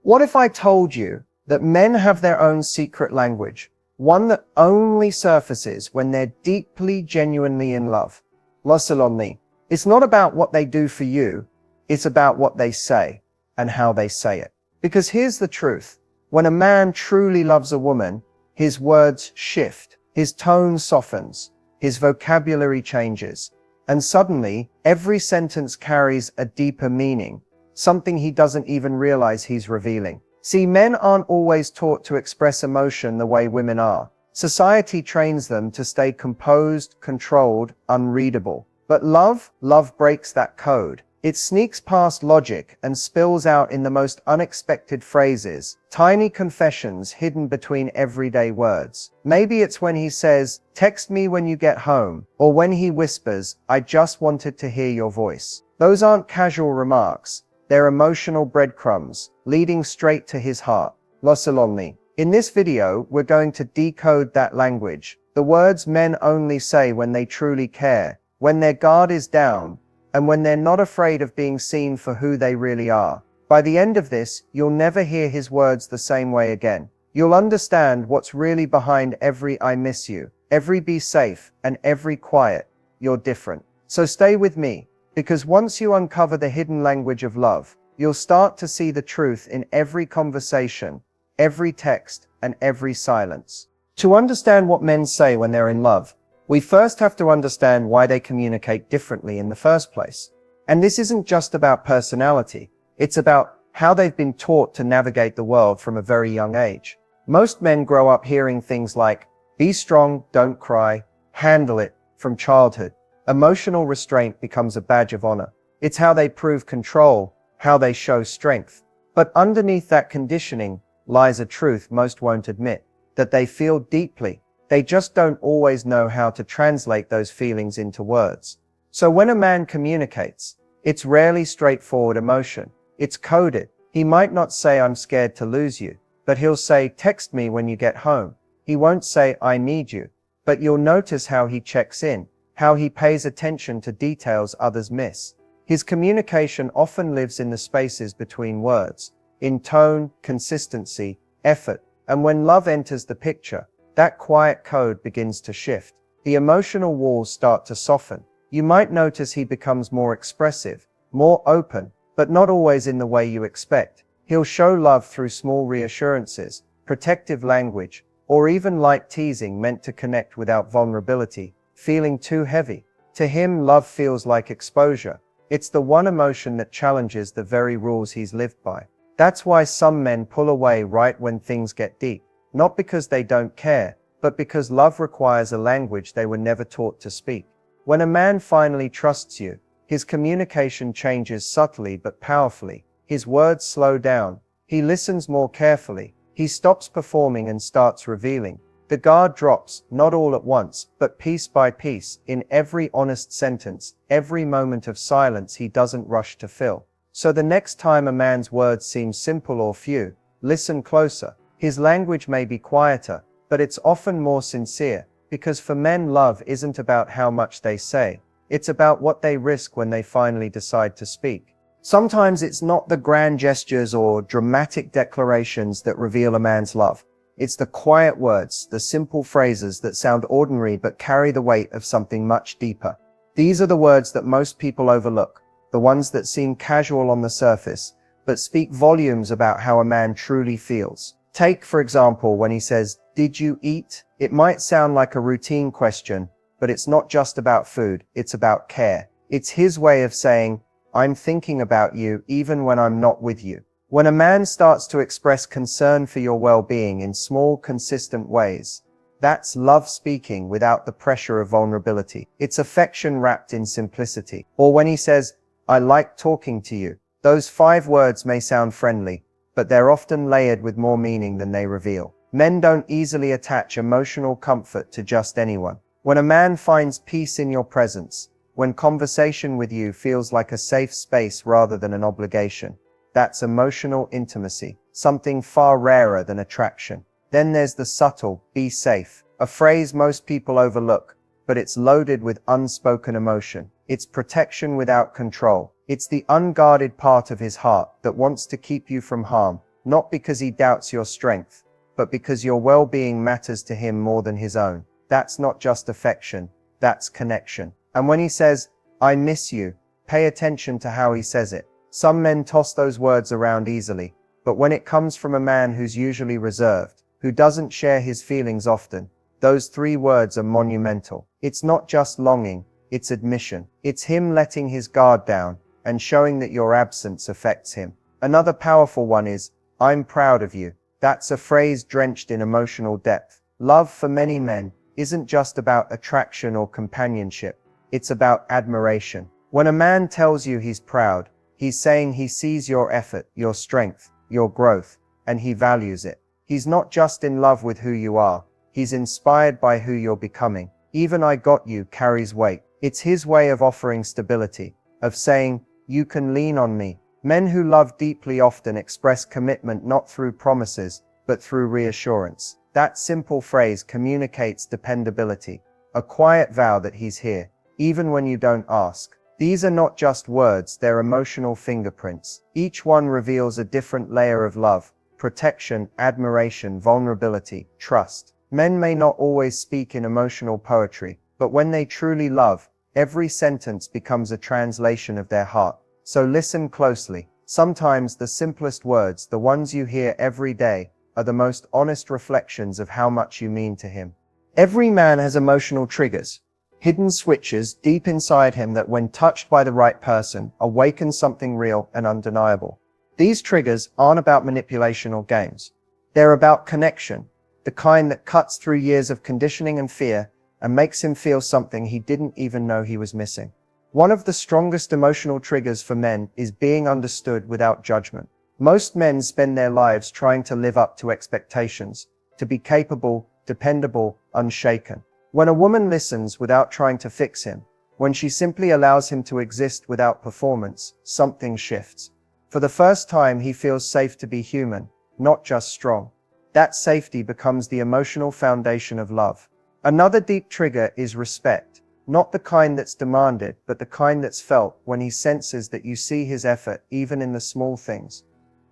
What if I told you that men have their own secret language, one that only surfaces when they're deeply, genuinely in love? Hussey. It's not about what they do for you, it's about what they say and how they say it. Because here's the truth. When a man truly loves a woman, his words shift, his tone softens, his vocabulary changes, and suddenly every sentence carries a deeper meaning, something he doesn't even realize he's revealing. See, men aren't always taught to express emotion the way women are. Society trains them to stay composed, controlled, unreadable. But love breaks that code. It sneaks past logic and spills out in the most unexpected phrases, tiny confessions hidden between everyday words. Maybe it's when he says, "Text me when you get home," or when he whispers, "I just wanted to hear your voice." Those aren't casual remarks. They're emotional breadcrumbs, leading straight to his heart. Hussey. In this video, we're going to decode that language, the words men only say when they truly care, when their guard is down, and when they're not afraid of being seen for who they really are. By the end of this, you'll never hear his words the same way again. You'll understand what's really behind every "I miss you," every "be safe," and every quiet "you're different." So stay with me, because once you uncover the hidden language of love, you'll start to see the truth in every conversation, every text, and every silence. To understand what men say when they're in love, we first have to understand why they communicate differently in the first place. And this isn't just about personality, it's about how they've been taught to navigate the world from a very young age. Most men grow up hearing things like, "Be strong, don't cry," "handle it," from childhood. Emotional restraint becomes a badge of honor. It's how they prove control, how they show strength. But underneath that conditioning lies a truth most won't admit, that they feel deeply. They just don't always know how to translate those feelings into words. So when a man communicates, it's rarely straightforward emotion. It's coded. He might not say, "I'm scared to lose you," but he'll say, "Text me when you get home." He won't say, "I need you," but you'll notice how he checks in, how he pays attention to details others miss. His communication often lives in the spaces between words, in tone, consistency, effort, and when love enters the picture, that quiet code begins to shift. The emotional walls start to soften. You might notice he becomes more expressive, more open, but not always in the way you expect. He'll show love through small reassurances, protective language, or even light teasing meant to connect without vulnerability, feeling too heavy. To him, love feels like exposure. It's the one emotion that challenges the very rules he's lived by. That's why some men pull away right when things get deep. Not because they don't care, but because love requires a language they were never taught to speak. When a man finally trusts you, his communication changes subtly but powerfully. His words slow down. He listens more carefully. He stops performing and starts revealing. The guard drops, not all at once, but piece by piece, in every honest sentence, every moment of silence he doesn't rush to fill. So the next time a man's words seem simple or few, listen closer. His language may be quieter, but it's often more sincere, because for men, love isn't about how much they say. It's about what they risk when they finally decide to speak. Sometimes it's not the grand gestures or dramatic declarations that reveal a man's love. It's the quiet words, the simple phrases that sound ordinary but carry the weight of something much deeper. These are the words that most people overlook, the ones that seem casual on the surface, but speak volumes about how a man truly feels. Take, for example, when he says, "Did you eat?" It might sound like a routine question, but it's not just about food, it's about care. It's his way of saying, "I'm thinking about you even when I'm not with you." When a man starts to express concern for your well-being in small, consistent ways, that's love speaking without the pressure of vulnerability. It's affection wrapped in simplicity. Or when he says, "I like talking to you," those 5 words may sound friendly, but they're often layered with more meaning than they reveal. Men don't easily attach emotional comfort to just anyone. When a man finds peace in your presence, when conversation with you feels like a safe space rather than an obligation, that's emotional intimacy, something far rarer than attraction. Then there's the subtle, "be safe," a phrase most people overlook, but it's loaded with unspoken emotion. It's protection without control. It's the unguarded part of his heart that wants to keep you from harm. not because he doubts your strength, but because your well-being matters to him more than his own. That's not just affection, that's connection. And when he says, "I miss you," pay attention to how he says it. Some men toss those words around easily, but when it comes from a man who's usually reserved, who doesn't share his feelings often, those 3 words are monumental. It's not just longing, it's admission. It's him letting his guard down and showing that your absence affects him. Another powerful one is, "I'm proud of you." That's a phrase drenched in emotional depth. Love for many men isn't just about attraction or companionship. It's about admiration. When a man tells you he's proud, he's saying he sees your effort, your strength, your growth, and he values it. He's not just in love with who you are, he's inspired by who you're becoming. Even "I got you" carries weight. It's his way of offering stability, of saying, "You can lean on me." Men who love deeply often express commitment not through promises, but through reassurance. That simple phrase communicates dependability, a quiet vow that he's here, even when you don't ask. These are not just words, they're emotional fingerprints. Each one reveals a different layer of love, protection, admiration, vulnerability, trust. Men may not always speak in emotional poetry, but when they truly love, every sentence becomes a translation of their heart. So listen closely. Sometimes the simplest words, the ones you hear every day, are the most honest reflections of how much you mean to him. Every man has emotional triggers, hidden switches deep inside him that, when touched by the right person, awaken something real and undeniable. These triggers aren't about manipulation or games. They're about connection, the kind that cuts through years of conditioning and fear and makes him feel something he didn't even know he was missing. One of the strongest emotional triggers for men is being understood without judgment. Most men spend their lives trying to live up to expectations, to be capable, dependable, unshaken. When a woman listens without trying to fix him, when she simply allows him to exist without performance, something shifts. For the first time, he feels safe to be human, not just strong. That safety becomes the emotional foundation of love. Another deep trigger is respect. Not the kind that's demanded, but the kind that's felt, when he senses that you see his effort even in the small things.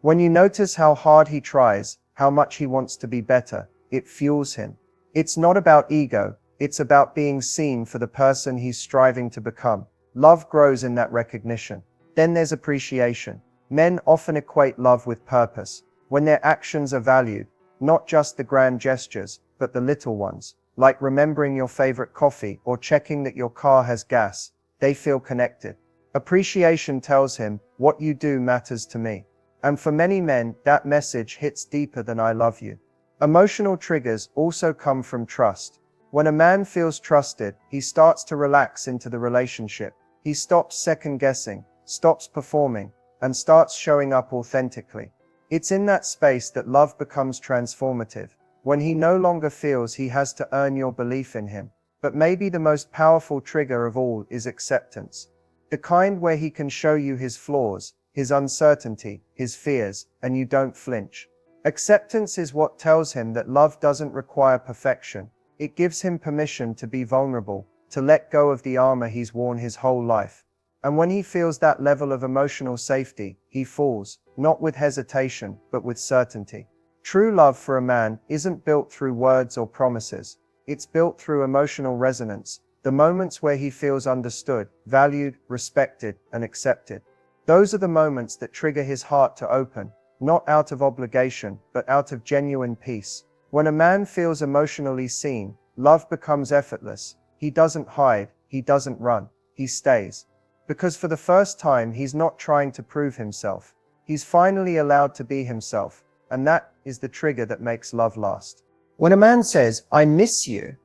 When you notice how hard he tries, how much he wants to be better, it fuels him. It's not about ego, it's about being seen for the person he's striving to become. Love grows in that recognition. Then there's appreciation. Men often equate love with purpose. When their actions are valued, not just the grand gestures, but the little ones, like remembering your favorite coffee or checking that your car has gas, they feel connected. Appreciation tells him, "What you do matters to me." And for many men, that message hits deeper than "I love you." Emotional triggers also come from trust. When a man feels trusted, he starts to relax into the relationship. He stops second-guessing, stops performing, and starts showing up authentically. It's in that space that love becomes transformative, when he no longer feels he has to earn your belief in him. But maybe the most powerful trigger of all is acceptance. The kind where he can show you his flaws, his uncertainty, his fears, and you don't flinch. Acceptance is what tells him that love doesn't require perfection. It gives him permission to be vulnerable, to let go of the armor he's worn his whole life. And when he feels that level of emotional safety, he falls, not with hesitation, but with certainty. True love for a man isn't built through words or promises. It's built through emotional resonance, the moments where he feels understood, valued, respected, and accepted. Those are the moments that trigger his heart to open, not out of obligation, but out of genuine peace. When a man feels emotionally seen, love becomes effortless. He doesn't hide, he doesn't run, he stays. Because for the first time, he's not trying to prove himself. He's finally allowed to be himself, and that is the trigger that makes love last. When a man says, "I miss you,"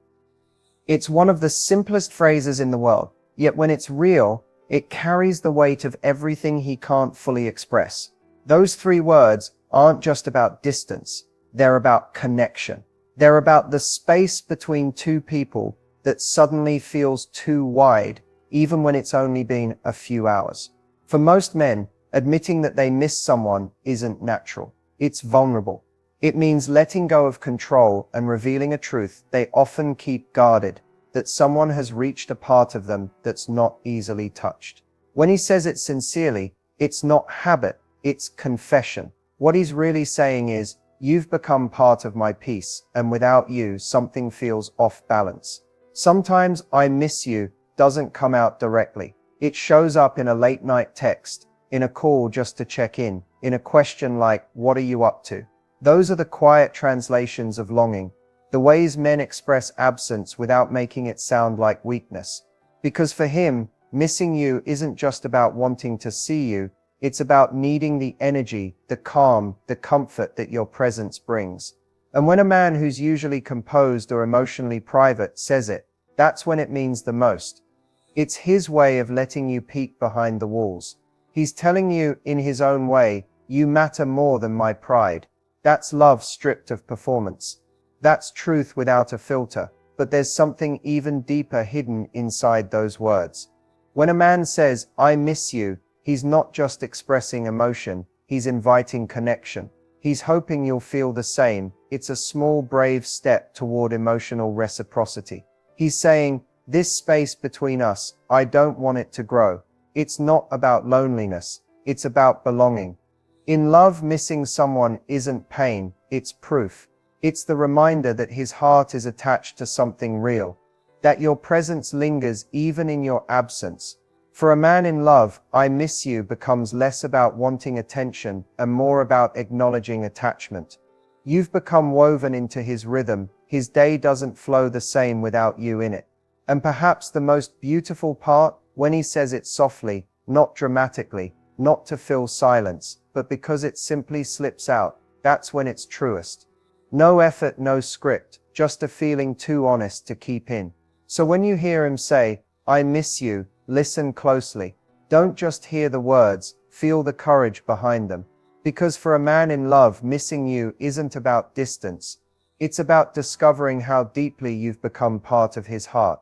it's one of the simplest phrases in the world, yet when it's real, it carries the weight of everything he can't fully express. Those 3 words aren't just about distance, they're about connection. They're about the space between 2 people that suddenly feels too wide, even when it's only been a few hours. For most men, admitting that they miss someone isn't natural. It's vulnerable. It means letting go of control and revealing a truth they often keep guarded, that someone has reached a part of them that's not easily touched. When he says it sincerely, it's not habit, it's confession. What he's really saying is, you've become part of my peace, and without you, something feels off balance. Sometimes I miss you doesn't come out directly. It shows up in a late night text, in a call just to check in a question like, what are you up to? Those are the quiet translations of longing, the ways men express absence without making it sound like weakness. Because for him, missing you isn't just about wanting to see you, it's about needing the energy, the calm, the comfort that your presence brings. And when a man who's usually composed or emotionally private says it, that's when it means the most. It's his way of letting you peek behind the walls. He's telling you, in his own way, you matter more than my pride. That's love stripped of performance. That's truth without a filter. But there's something even deeper hidden inside those words. When a man says, I miss you, he's not just expressing emotion, he's inviting connection. He's hoping you'll feel the same. It's a small, brave step toward emotional reciprocity. He's saying, this space between us, I don't want it to grow. It's not about loneliness, it's about belonging. In love, missing someone isn't pain, it's proof. It's the reminder that his heart is attached to something real, that your presence lingers even in your absence. For a man in love, I miss you becomes less about wanting attention and more about acknowledging attachment. You've become woven into his rhythm, his day doesn't flow the same without you in it. And perhaps the most beautiful part, when he says it softly, not dramatically, not to fill silence, but because it simply slips out, that's when it's truest. No effort, no script, just a feeling too honest to keep in. So when you hear him say, I miss you, listen closely. Don't just hear the words, feel the courage behind them. Because for a man in love, missing you isn't about distance. It's about discovering how deeply you've become part of his heart.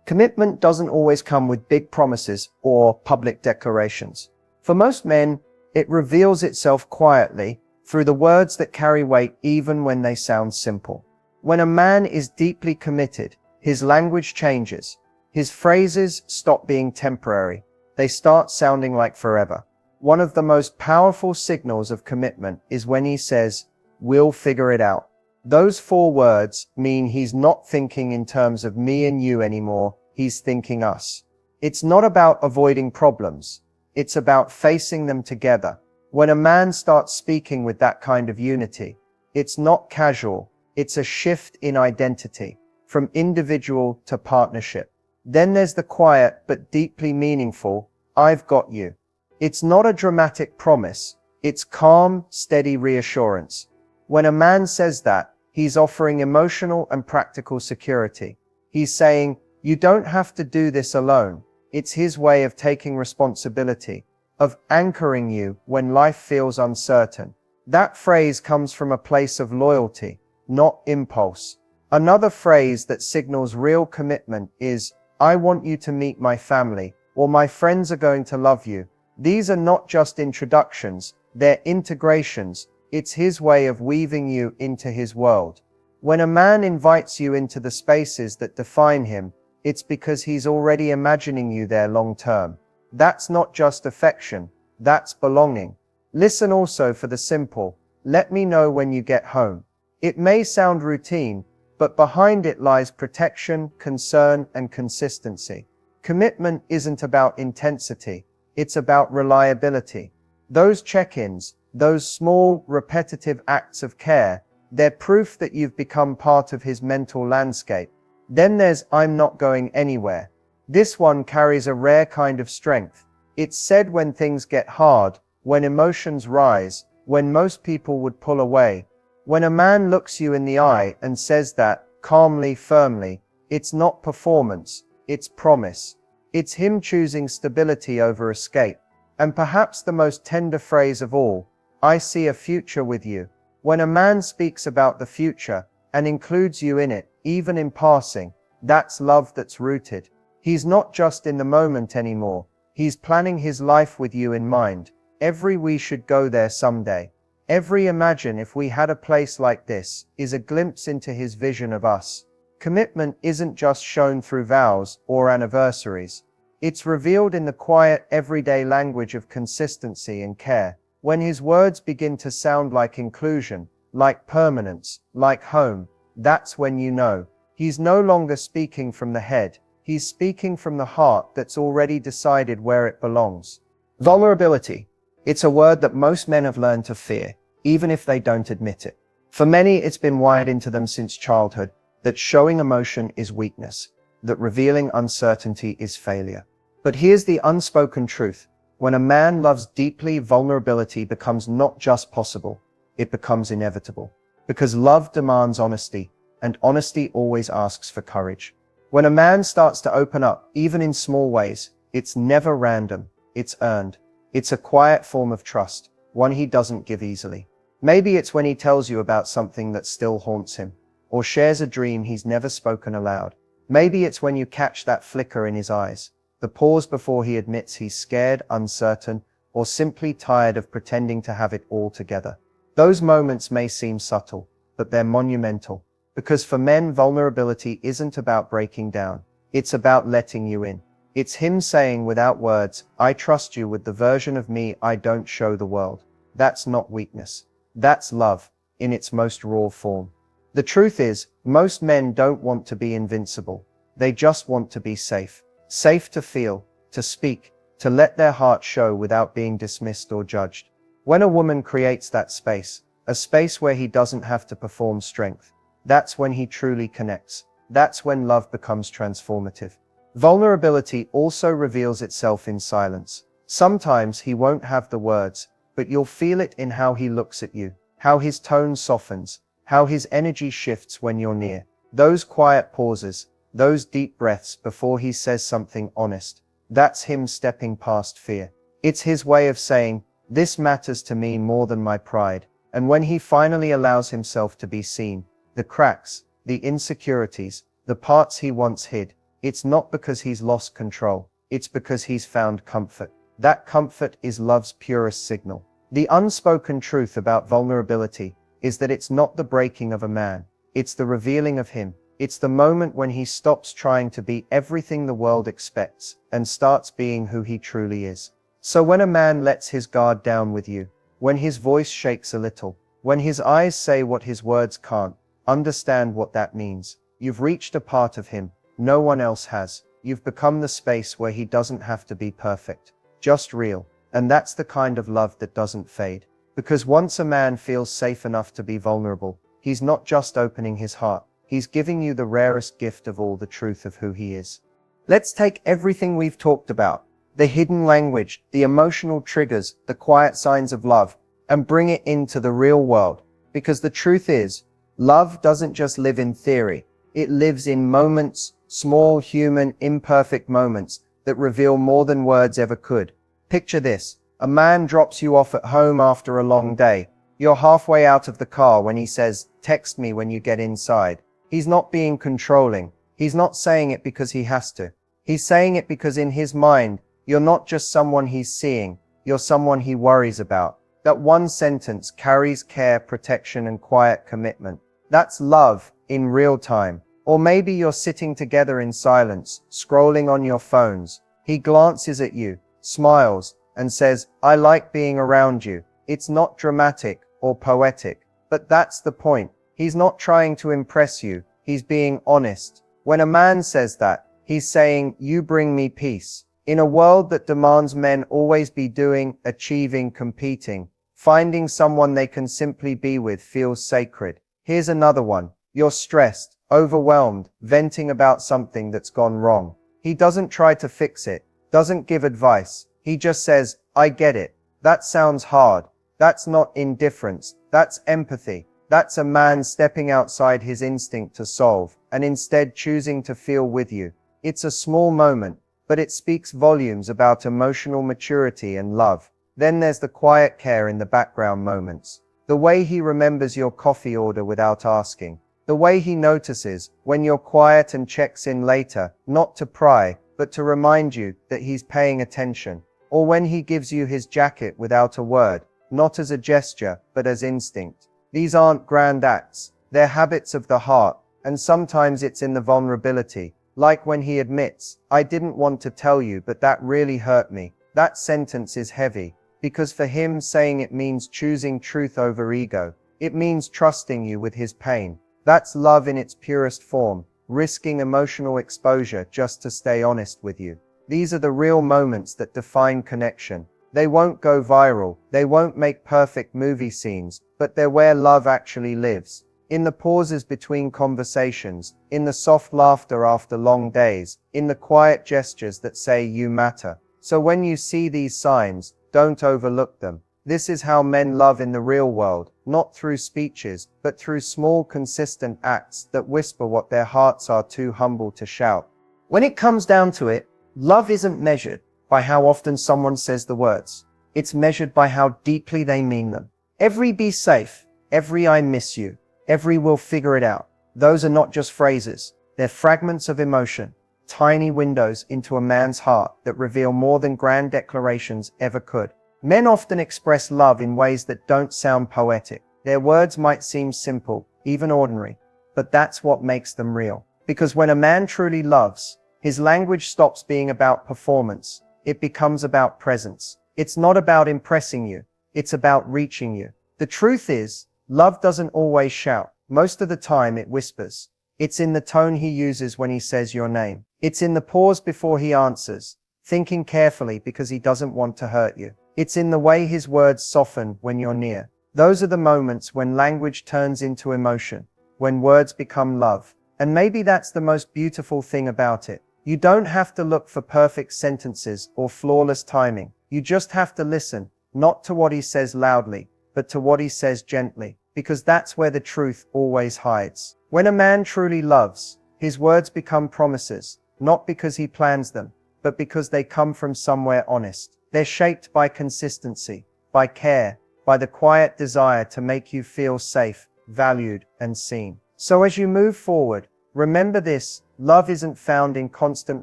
Commitment doesn't always come with big promises or public declarations. For most men, it reveals itself quietly through the words that carry weight even when they sound simple. When a man is deeply committed, his language changes. His phrases stop being temporary. They start sounding like forever. One of the most powerful signals of commitment is when he says, we'll figure it out. Those 4 words mean he's not thinking in terms of me and you anymore, he's thinking us. It's not about avoiding problems. It's about facing them together. When a man starts speaking with that kind of unity, it's not casual, it's a shift in identity, from individual to partnership. Then there's the quiet but deeply meaningful, I've got you. It's not a dramatic promise, it's calm, steady reassurance. When a man says that, he's offering emotional and practical security. He's saying, you don't have to do this alone. It's his way of taking responsibility, of anchoring you when life feels uncertain. That phrase comes from a place of loyalty, not impulse. Another phrase that signals real commitment is, I want you to meet my family, or my friends are going to love you. These are not just introductions, they're integrations. It's his way of weaving you into his world. When a man invites you into the spaces that define him, it's because he's already imagining you there long term. That's not just affection, that's belonging. Listen also for the simple, let me know when you get home. It may sound routine, but behind it lies protection, concern, and consistency. Commitment isn't about intensity, it's about reliability. Those check-ins, those small, repetitive acts of care, they're proof that you've become part of his mental landscape. Then there's I'm not going anywhere. This one carries a rare kind of strength. It's said when things get hard, when emotions rise, when most people would pull away. When a man looks you in the eye and says that, calmly, firmly, it's not performance, it's promise. It's him choosing stability over escape. And perhaps the most tender phrase of all, I see a future with you. When a man speaks about the future, and includes you in it, even in passing, that's love that's rooted. He's not just in the moment anymore, he's planning his life with you in mind. Every we should go there someday. Every imagine if we had a place like this is a glimpse into his vision of us. Commitment isn't just shown through vows or anniversaries. It's revealed in the quiet, everyday language of consistency and care. When his words begin to sound like inclusion, like permanence, like home, that's when you know. He's no longer speaking from the head, he's speaking from the heart that's already decided where it belongs. Vulnerability. It's a word that most men have learned to fear, even if they don't admit it. For many, it's been wired into them since childhood that showing emotion is weakness, that revealing uncertainty is failure. But here's the unspoken truth. When a man loves deeply, vulnerability becomes not just possible, it becomes inevitable. Because love demands honesty, and honesty always asks for courage. When a man starts to open up, even in small ways, it's never random, it's earned. It's a quiet form of trust, one he doesn't give easily. Maybe it's when he tells you about something that still haunts him, or shares a dream he's never spoken aloud. Maybe it's when you catch that flicker in his eyes, the pause before he admits he's scared, uncertain, or simply tired of pretending to have it all together. Those moments may seem subtle, but they're monumental. Because for men, vulnerability isn't about breaking down. It's about letting you in. It's him saying without words, I trust you with the version of me I don't show the world. That's not weakness. That's love, in its most raw form. The truth is, most men don't want to be invincible. They just want to be safe. Safe to feel, to speak, to let their heart show without being dismissed or judged. When a woman creates that space, a space where he doesn't have to perform strength, that's when he truly connects. That's when love becomes transformative. Vulnerability also reveals itself in silence. Sometimes he won't have the words, but you'll feel it in how he looks at you, how his tone softens, how his energy shifts when you're near. Those quiet pauses, those deep breaths before he says something honest, that's him stepping past fear. It's his way of saying, this matters to me more than my pride. And when he finally allows himself to be seen, the cracks, the insecurities, the parts he once hid, it's not because he's lost control, it's because he's found comfort. That comfort is love's purest signal. The unspoken truth about vulnerability is that it's not the breaking of a man, it's the revealing of him. It's the moment when he stops trying to be everything the world expects and starts being who he truly is. So when a man lets his guard down with you, when his voice shakes a little, when his eyes say what his words can't, understand what that means. You've reached a part of him no one else has. You've become the space where he doesn't have to be perfect, just real. And that's the kind of love that doesn't fade. Because once a man feels safe enough to be vulnerable, he's not just opening his heart, he's giving you the rarest gift of all, the truth of who he is. Let's take everything we've talked about, the hidden language, the emotional triggers, the quiet signs of love, and bring it into the real world. Because the truth is, love doesn't just live in theory, it lives in moments, small, human, imperfect moments that reveal more than words ever could. Picture this. A man drops you off at home after a long day. You're halfway out of the car when he says, text me when you get inside. He's not being controlling. He's not saying it because he has to. He's saying it because in his mind, you're not just someone he's seeing, you're someone he worries about. That one sentence carries care, protection, and quiet commitment. That's love in real time. Or maybe you're sitting together in silence, scrolling on your phones. He glances at you, smiles, and says, I like being around you. It's not dramatic or poetic, but that's the point. He's not trying to impress you, he's being honest. When a man says that, he's saying, you bring me peace. In a world that demands men always be doing, achieving, competing, finding someone they can simply be with feels sacred. Here's another one. You're stressed, overwhelmed, venting about something that's gone wrong. He doesn't try to fix it, doesn't give advice. He just says, I get it. That sounds hard. That's not indifference. That's empathy. That's a man stepping outside his instinct to solve, and instead choosing to feel with you. It's a small moment, but it speaks volumes about emotional maturity and love. Then there's the quiet care in the background moments. The way he remembers your coffee order without asking. The way he notices when you're quiet and checks in later, not to pry, but to remind you that he's paying attention. Or when he gives you his jacket without a word, not as a gesture, but as instinct. These aren't grand acts, they're habits of the heart, and sometimes it's in the vulnerability. Like when he admits, I didn't want to tell you, but that really hurt me. That sentence is heavy. because for him saying it means choosing truth over ego. It means trusting you with his pain. That's love in its purest form, risking emotional exposure just to stay honest with you. These are the real moments that define connection. They won't go viral, they won't make perfect movie scenes, but they're where love actually lives. In the pauses between conversations, in the soft laughter after long days, in the quiet gestures that say you matter. So when you see these signs, don't overlook them. This is how men love in the real world, not through speeches, but through small consistent acts that whisper what their hearts are too humble to shout. When it comes down to it, love isn't measured by how often someone says the words. It's measured by how deeply they mean them. Every "be safe," every "I miss you," every "we'll figure it out." Those are not just phrases. They're fragments of emotion, tiny windows into a man's heart that reveal more than grand declarations ever could. Men often express love in ways that don't sound poetic. Their words might seem simple, even ordinary, but that's what makes them real. Because when a man truly loves, his language stops being about performance. It becomes about presence. It's not about impressing you. It's about reaching you. The truth is, love doesn't always shout. Most of the time it whispers. It's in the tone he uses when he says your name. It's in the pause before he answers, thinking carefully because he doesn't want to hurt you. It's in the way his words soften when you're near. Those are the moments when language turns into emotion, when words become love. And maybe that's the most beautiful thing about it. You don't have to look for perfect sentences or flawless timing. You just have to listen, not to what he says loudly, but to what he says gently, because that's where the truth always hides. When a man truly loves, his words become promises, not because he plans them, but because they come from somewhere honest. They're shaped by consistency, by care, by the quiet desire to make you feel safe, valued, and seen. So as you move forward, remember this: love isn't found in constant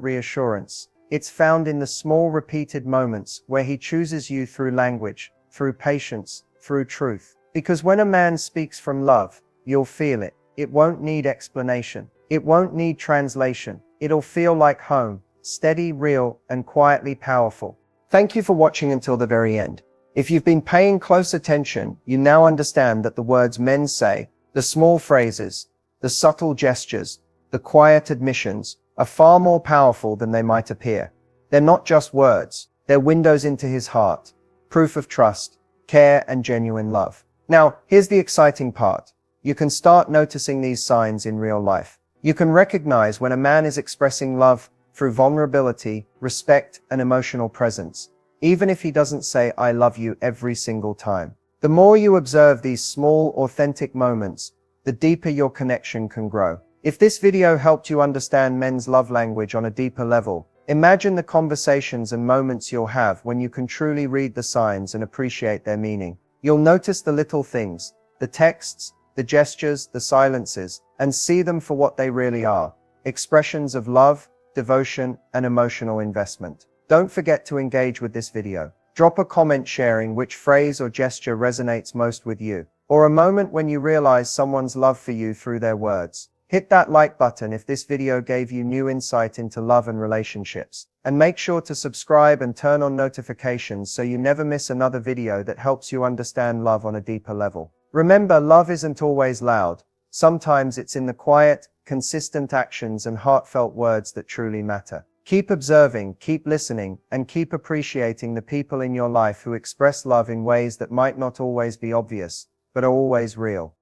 reassurance. It's found in the small repeated moments where he chooses you through language, through patience, through truth. Because when a man speaks from love, you'll feel it. It won't need explanation. It won't need translation. It'll feel like home, steady, real, and quietly powerful. Thank you for watching until the very end. If you've been paying close attention, you now understand that the words men say, the small phrases, the subtle gestures, the quiet admissions, are far more powerful than they might appear. They're not just words, they're windows into his heart, proof of trust, care, and genuine love. Now, here's the exciting part. You can start noticing these signs in real life. You can recognize when a man is expressing love through vulnerability, respect, and emotional presence, even if he doesn't say "I love you" every single time. The more you observe these small, authentic moments, the deeper your connection can grow. If this video helped you understand men's love language on a deeper level, imagine the conversations and moments you'll have when you can truly read the signs and appreciate their meaning. You'll notice the little things, the texts, the gestures, the silences, and see them for what they really are: expressions of love, devotion, and emotional investment. Don't forget to engage with this video. Drop a comment sharing which phrase or gesture resonates most with you, or a moment when you realize someone's love for you through their words. Hit that like button if this video gave you new insight into love and relationships. And make sure to subscribe and turn on notifications so you never miss another video that helps you understand love on a deeper level. Remember, love isn't always loud. Sometimes it's in the quiet, consistent actions and heartfelt words that truly matter. Keep observing, keep listening, and keep appreciating the people in your life who express love in ways that might not always be obvious, but are always real.